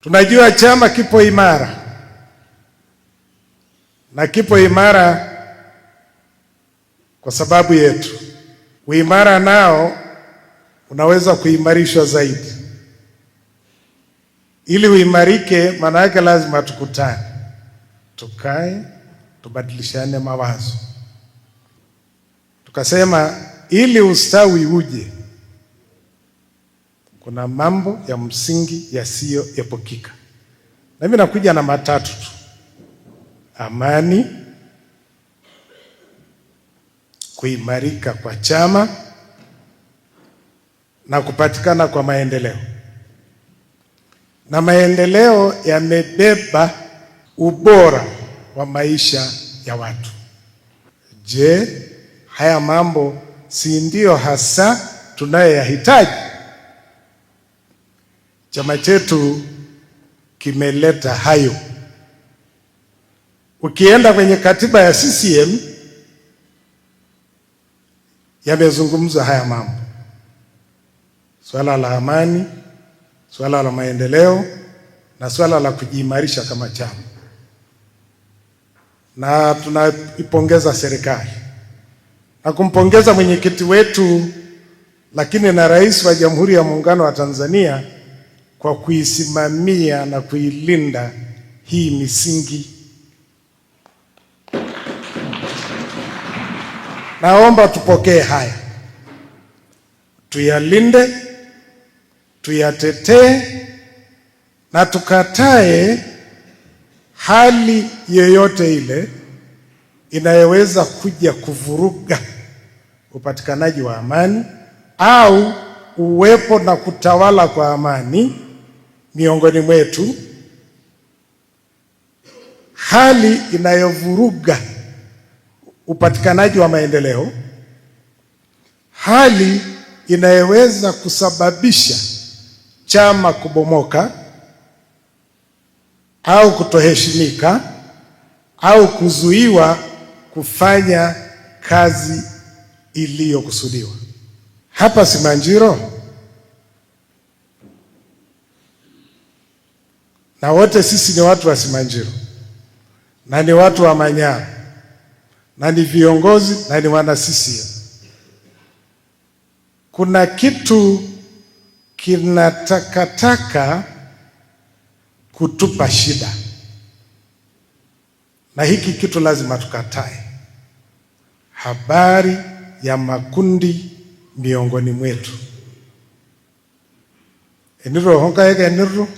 Tunajua chama kipo imara, na kipo imara kwa sababu yetu. Uimara nao unaweza kuimarishwa zaidi. Ili uimarike, maana yake lazima tukutane, tukae, tubadilishane mawazo. Tukasema ili ustawi uje, kuna mambo ya msingi yasiyoepukika. Na mimi nakuja na matatu tu: amani, kuimarika kwa chama na kupatikana kwa maendeleo. Na maendeleo yamebeba ubora wa maisha ya watu. Je, haya mambo si ndio hasa tunayoyahitaji? Chama chetu kimeleta hayo. Ukienda kwenye katiba ya CCM yamezungumza haya mambo: swala la amani, swala la maendeleo na swala la kujiimarisha kama chama. Na tunaipongeza serikali na kumpongeza mwenyekiti wetu, lakini na Rais wa Jamhuri ya Muungano wa Tanzania kwa kuisimamia na kuilinda hii misingi. Naomba tupokee haya, tuyalinde, tuyatetee na tukatae hali yoyote ile inayoweza kuja kuvuruga upatikanaji wa amani au uwepo na kutawala kwa amani miongoni mwetu, hali inayovuruga upatikanaji wa maendeleo, hali inayoweza kusababisha chama kubomoka au kutoheshimika au kuzuiwa kufanya kazi iliyokusudiwa. Hapa Simanjiro, na wote sisi ni watu wa Simanjiro na ni watu wa Manyara na ni viongozi na ni wana CCM. Kuna kitu kinatakataka kutupa shida, na hiki kitu lazima tukatae: habari ya makundi miongoni mwetu. Eniro honkaeka eniro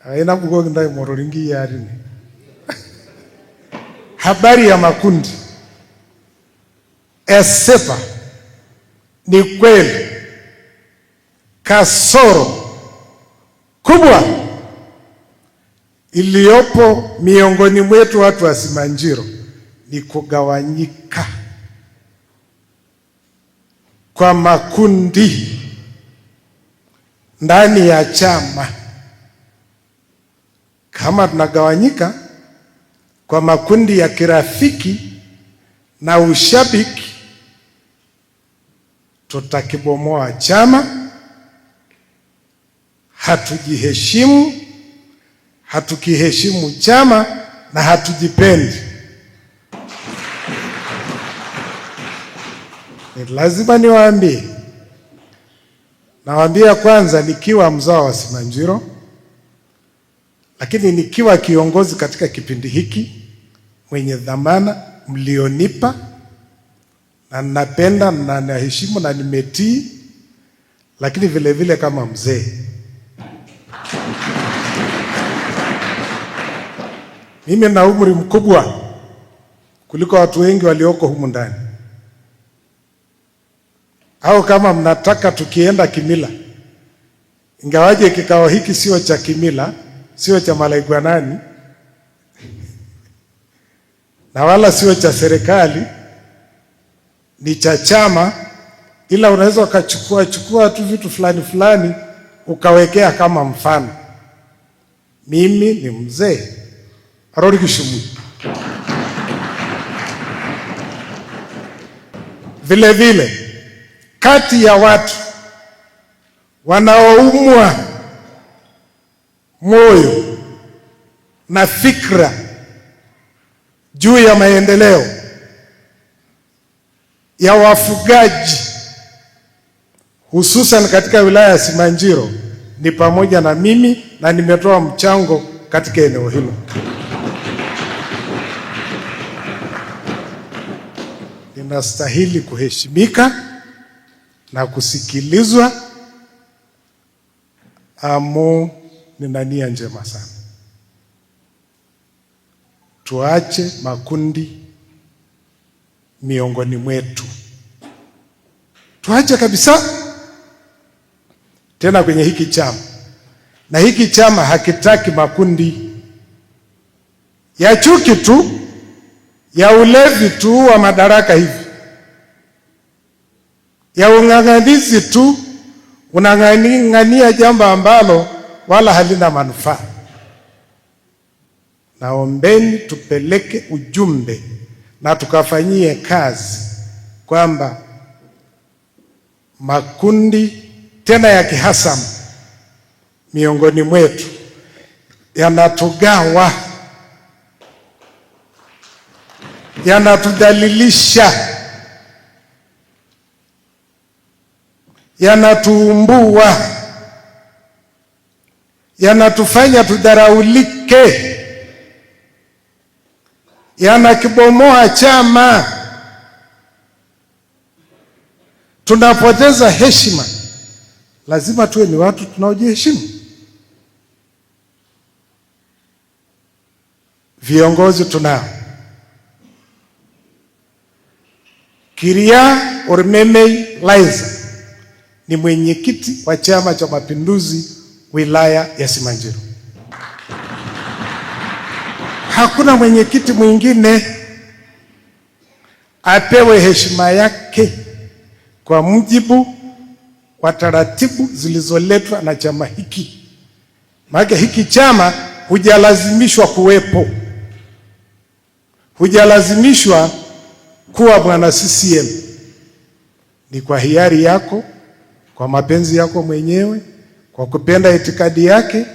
aina kugogi ndai mororingi yarini. Habari ya makundi esepa ni kweli kasoro kubwa iliyopo miongoni mwetu watu wa Simanjiro ni kugawanyika kwa makundi ndani ya chama. Kama tunagawanyika kwa makundi ya kirafiki na ushabiki, tutakibomoa chama. Hatujiheshimu, hatukiheshimu chama na hatujipendi. Ni lazima niwaambie. Nawaambia kwanza nikiwa mzao wa Simanjiro, lakini nikiwa kiongozi katika kipindi hiki mwenye dhamana mlionipa, na napenda na naheshimu na nimetii, lakini vile vile kama mzee. Mimi na umri mkubwa kuliko watu wengi walioko humu ndani. Au kama mnataka tukienda kimila, ingawaje kikao hiki sio cha kimila, sio cha malaikwanani na wala sio cha serikali, ni cha chama, ila unaweza ukachukua tu vitu fulani fulani ukawekea kama mfano. Mimi ni mzee Arori Kishumu. Vile vile kati ya watu wanaoumwa moyo na fikra juu ya maendeleo ya wafugaji hususan katika wilaya ya Simanjiro ni pamoja na mimi, na nimetoa mchango katika eneo hilo. Ninastahili kuheshimika na kusikilizwa. Nina nia njema sana. Tuache makundi miongoni mwetu, tuache kabisa tena kwenye hiki chama. Na hiki chama hakitaki makundi ya chuki tu, ya ulevi tu wa madaraka hivi, ya ung'ang'anizi tu, unang'ania jambo ambalo wala halina manufaa. Naombeni tupeleke ujumbe na tukafanyie kazi kwamba makundi tena ya kihasama miongoni mwetu yanatugawa, yanatudhalilisha, yanatuumbua, yanatufanya tudharaulike, yanakibomoa chama, tunapoteza heshima. Lazima tuwe ni watu tunaojiheshimu. Viongozi tunao. Kiria Ormemei Laiza ni mwenyekiti wa Chama cha Mapinduzi wilaya ya Simanjiro. Hakuna mwenyekiti mwingine. Apewe heshima yake kwa mujibu wa taratibu zilizoletwa na chama hiki. Maana hiki chama hujalazimishwa kuwepo, hujalazimishwa kuwa mwana CCM. Ni kwa hiari yako, kwa mapenzi yako mwenyewe, kwa kupenda itikadi yake,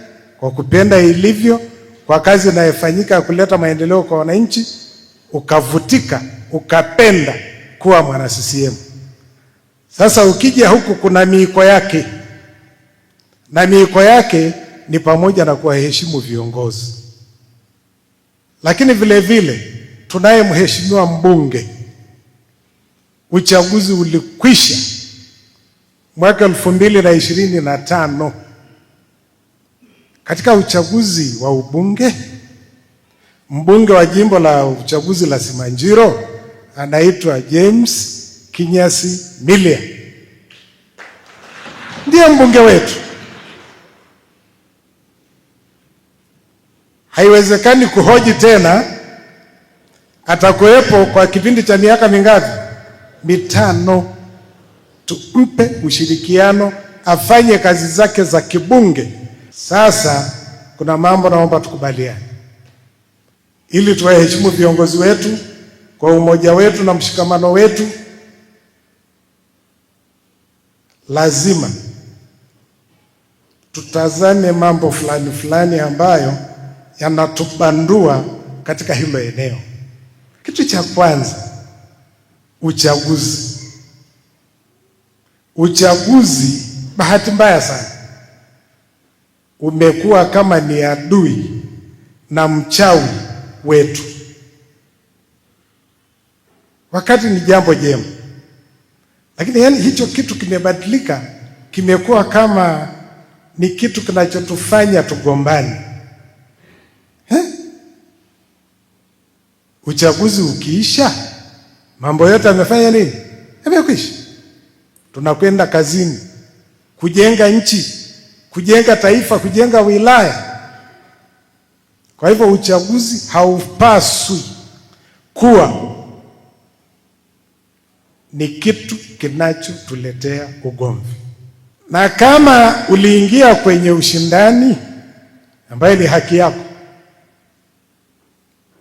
kwa kupenda ilivyo, kwa kazi inayofanyika kuleta maendeleo kwa wananchi, ukavutika, ukapenda kuwa mwana CCM. Sasa ukija huku kuna miiko yake, na miiko yake ni pamoja na kuwaheshimu viongozi. Lakini vile vile tunaye mheshimiwa mbunge. Uchaguzi ulikwisha mwaka 2025. Katika uchaguzi wa ubunge, mbunge wa jimbo la uchaguzi la Simanjiro anaitwa James Kinyasi Milia, ndiye mbunge wetu. Haiwezekani kuhoji tena atakuwepo kwa kipindi cha miaka mingapi? 5. Tumpe ushirikiano afanye kazi zake za kibunge. Sasa kuna mambo naomba tukubaliane, ili tuwaheshimu viongozi wetu kwa umoja wetu na mshikamano wetu. Lazima tutazame mambo fulani fulani ambayo yanatubandua katika hilo eneo. Kitu cha kwanza, uchaguzi. Uchaguzi bahati mbaya sana umekuwa kama ni adui na mchawi wetu, wakati ni jambo jema. Lakini yani hicho kitu kimebadilika, kimekuwa kama ni kitu kinachotufanya tugombane. Uchaguzi ukiisha, mambo yote yamefanya nini? Yamekwisha. Tunakwenda kazini kujenga nchi, kujenga taifa, kujenga wilaya. Kwa hivyo uchaguzi haupaswi kuwa ni kitu kinachotuletea ugomvi. Na kama uliingia kwenye ushindani ambaye ni haki yako,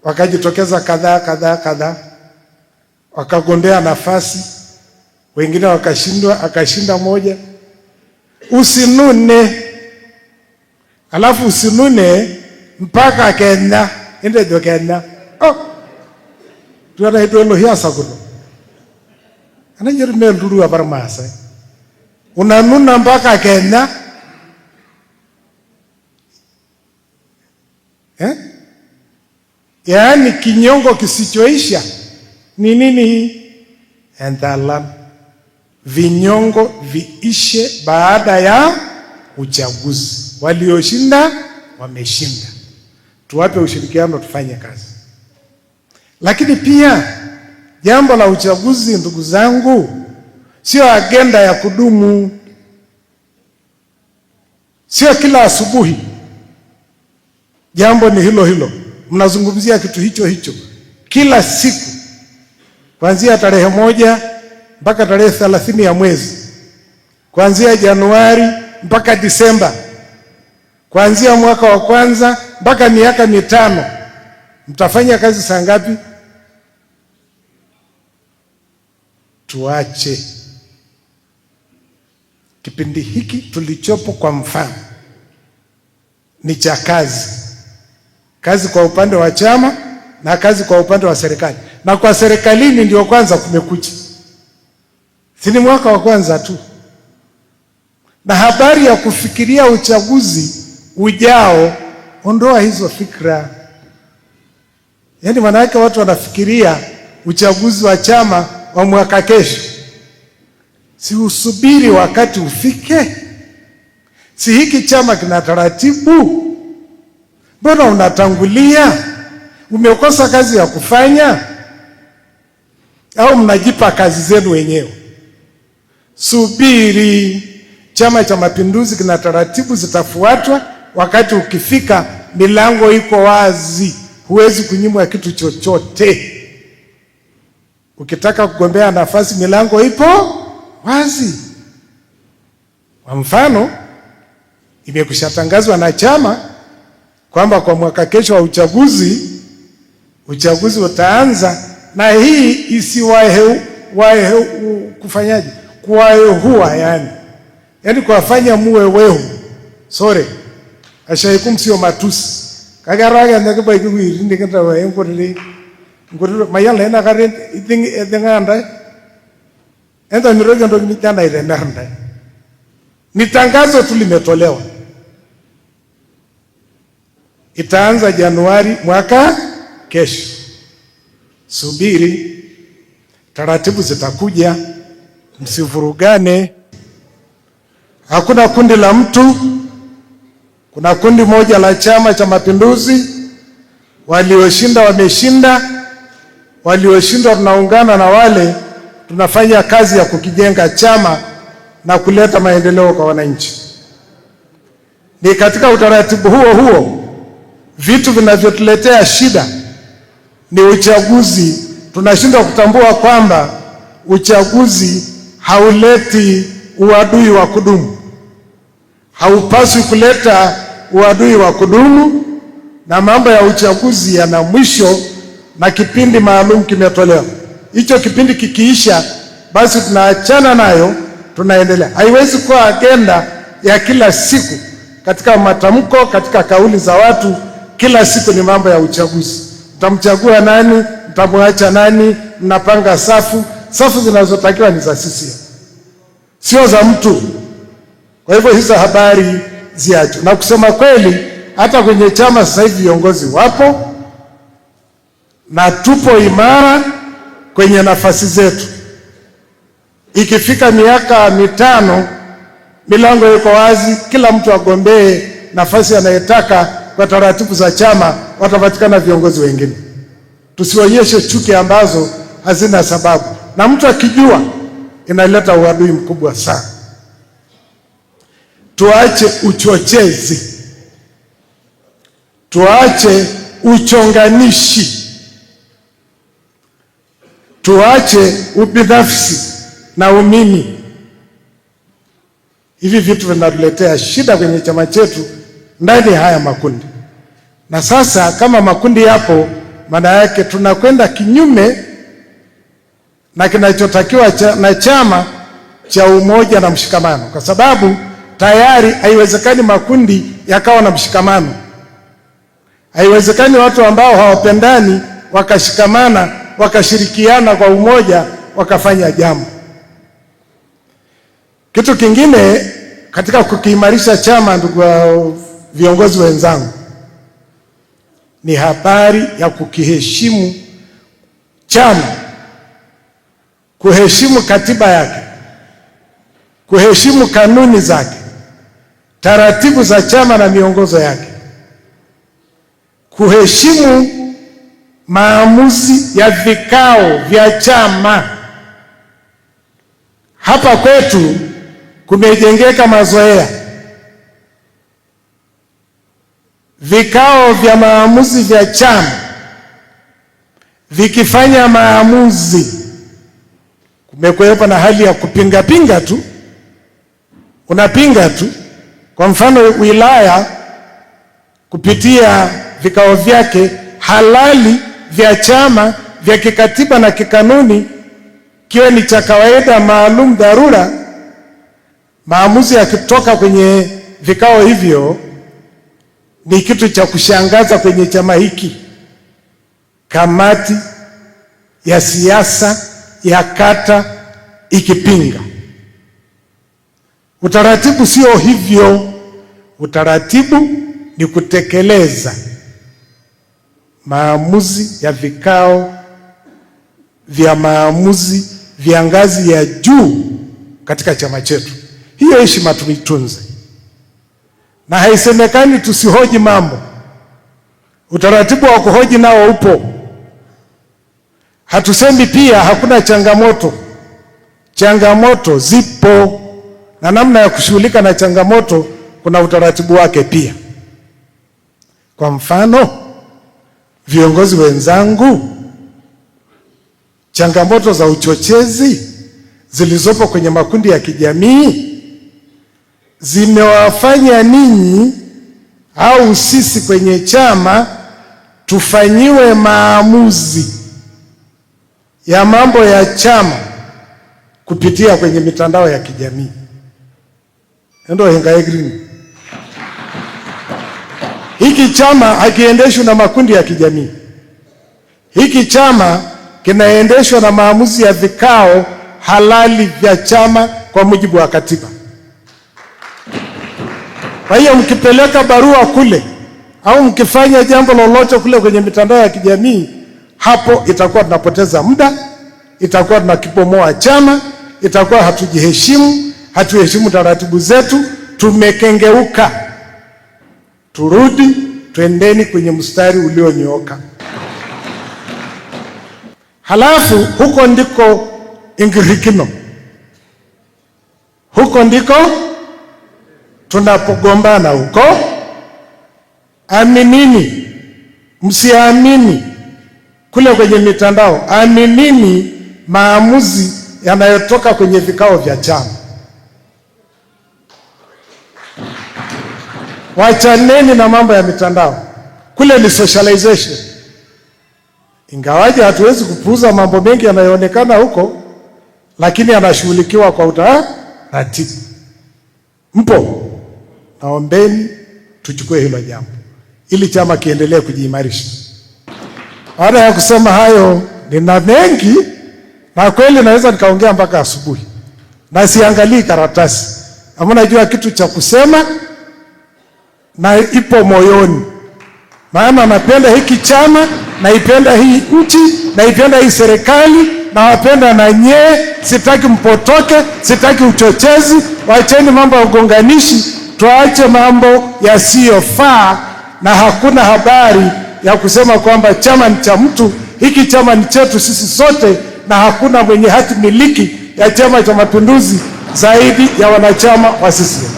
wakajitokeza kadhaa wakagombea nafasi, wengine wakashindwa, akashinda moja, usinune, alafu usinune mpaka Kenya, ende Kenya. Tuana idolo hiasa kulo. Ana jerme nduru abar Maasai. Unanuna mpaka Kenya. Yaani kinyongo kisichoisha ni nini? Entalan. Vinyongo viishe baada ya uchaguzi. Walioshinda wameshinda. Tuwape ushirikiano, tufanye kazi. Lakini pia jambo la uchaguzi, ndugu zangu, sio agenda ya kudumu. Sio kila asubuhi jambo ni hilo hilo, mnazungumzia kitu hicho hicho kila siku, kuanzia tarehe 1 mpaka tarehe 30 ya mwezi, kuanzia Januari mpaka Disemba, kuanzia mwaka wa kwanza mpaka miaka 5. Mtafanya kazi saa ngapi? Tuache kipindi hiki tulichopo, kwa mfano, ni cha kazi kwa upande wa chama na kazi kwa upande wa serikali. Na kwa serikalini ndio kwanza kumekucha, si ni mwaka wa kwanza tu, na habari ya kufikiria uchaguzi ujao, ondoa hizo fikra. Yaani maana yake watu wanafikiria uchaguzi wa chama wa mwaka kesho. Si usubiri wakati ufike? Si hiki chama kina taratibu? Mbona unatangulia? Umekosa kazi ya kufanya au mnajipa kazi zenu wenyewe? Subiri. Chama cha Mapinduzi kina taratibu, zitafuatwa. Wakati ukifika, milango iko wazi, huwezi kunyimwa kitu chochote. Ukitaka kugombea nafasi, milango ipo wazi. Kwa mfano, imekushatangazwa na chama kwamba kwa mwaka kesho wa uchaguzi utaanza, na hii isiwahe kufanyaje? Kuwahua, yani kuwafanya muwe wehu. Sorry. Ashaikum sio matusi. Kagaraga ndake ba kuiri ndikata wa ngorili. Ngorilo mayala ina kare idinganda. Enda miroga ndo mitana ile meranda. Ni tangazo tu limetolewa. Itaanza Januari mwaka kesho. Subiri, taratibu zitakuja, msivurugane. Hakuna kundi la mtu, kuna kundi moja la Chama cha Mapinduzi. Walioshinda wameshinda, walioshinda tunaungana na wale, tunafanya kazi ya kukijenga chama na kuleta maendeleo kwa wananchi. Ni katika utaratibu huo vitu vinavyotuletea shida ni uchaguzi. Tunashindwa kutambua kwamba uchaguzi hauleti uadui wa kudumu. Haupaswi kuleta uadui wa kudumu, na mambo ya uchaguzi yana mwisho na kipindi maalum kimetolewa. Hicho kipindi kikiisha, basi tunaachana nayo, tunaendelea. Haiwezi kuwa agenda ya kila siku katika matamko, katika kauli za watu. Kila siku ni mambo ya uchaguzi. Mtamchagua nani? Mtamwacha nani? Mnapanga safu zinazotakiwa ni za sisi, sio za mtu. Kwa hivyo hizo habari ziacho. Na kusema kweli, hata kwenye chama sasa hivi viongozi wapo na tupo imara kwenye nafasi zetu. Ikifika miaka 5, milango iko wazi, kila mtu agombee nafasi anayotaka. Kwa taratibu za chama watapatikana viongozi wengine. Tusionyeshe chuki ambazo hazina sababu, na mtu akijua inaleta uadui mkubwa sana. Tuache uchochezi, tuache uchonganishi, tuache ubinafsi na umimi. Hivi vitu vinatuletea shida kwenye chama chetu ndani haya makundi. Na sasa kama makundi yapo, maana yake tunakwenda kinyume na kinachotakiwa na chama cha umoja na mshikamano, kwa sababu tayari haiwezekani makundi yakawa na mshikamano. Haiwezekani watu ambao hawapendani wakashikamana, wakashirikiana kwa umoja, wakafanya jambo. Kitu kingine katika kukiimarisha chama, ndugu viongozi wenzangu, ni habari ya kukiheshimu chama, kuheshimu katiba yake, kuheshimu kanuni zake, taratibu za chama na miongozo yake, kuheshimu maamuzi ya vikao vya chama. Hapa kwetu kumejengeka mazoea, vikao vya maamuzi vya chama vikifanya maamuzi, kumekuwepo na hali ya kupinga tu, unapinga tu. Kwa mfano, wilaya kupitia vikao vyake halali vya chama vya kikatiba na kikanuni, kiwe ni cha kawaida, maalum, dharura, maamuzi yakitoka kwenye vikao hivyo ni kitu cha kushangaza kwenye chama hiki. Kamati ya siasa ya kata ikipinga. Utaratibu sio hivyo. Utaratibu ni kutekeleza maamuzi ya vikao vya maamuzi vya ngazi ya juu katika chama chetu. Hiyo heshima tuitunze, na haisemekani tusihoji mambo. Utaratibu wa kuhoji nao upo. Hatusemi pia hakuna changamoto. Changamoto zipo, na namna ya kushughulika na changamoto kuna utaratibu wake pia. Kwa mfano, viongozi wenzangu, changamoto za uchochezi zilizopo kwenye makundi ya kijamii zimewafanya ninyi au sisi kwenye chama tufanyiwe maamuzi ya mambo ya chama kupitia kwenye mitandao ya kijamii. Ndio hengaegrini. Hiki chama hakiendeshwi na makundi ya kijamii. Hiki chama kinaendeshwa na maamuzi ya vikao halali vya chama kwa mujibu wa katiba. Kwa hiyo mkipeleka barua kule au mkifanya jambo lolote kule kwenye mitandao ya kijamii, hapo itakuwa tunapoteza muda, itakuwa tunakibomoa chama, itakuwa hatujiheshimu, hatuheshimu taratibu zetu, tumekengeuka. Turudi, twendeni kwenye mstari ulionyooka. Halafu huko ndiko ingirikino, huko ndiko tunapogombana huko. Aminini, msiamini kule kwenye mitandao, aminini maamuzi yanayotoka kwenye vikao vya chama. Wachaneni na mambo ya mitandao, kule ni socialization. Ingawaje hatuwezi kupuuza mambo mengi yanayoonekana huko, lakini yanashughulikiwa kwa utaratibu. Mpo? Naombeni tuchukue hilo jambo ili chama kiendelee kujiimarisha. Baada ya kusema hayo, nina mengi na kweli naweza nikaongea mpaka asubuhi, na siangalii karatasi. Ama najua kitu cha kusema na ipo moyoni, maana napenda hiki chama, naipenda hii nchi, naipenda hii serikali, na wapenda na nyie. Sitaki mpotoke, sitaki uchochezi. Waacheni mambo ya ugonganishi, tuache mambo yasiyofaa, na hakuna habari ya kusema kwamba chama ni cha mtu. Hiki chama ni chetu sisi sote, na hakuna mwenye hati miliki ya Chama cha Mapinduzi zaidi ya wanachama wa CCM.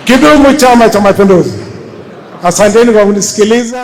Kidumu Chama cha Mapinduzi! Asanteni kwa kunisikiliza.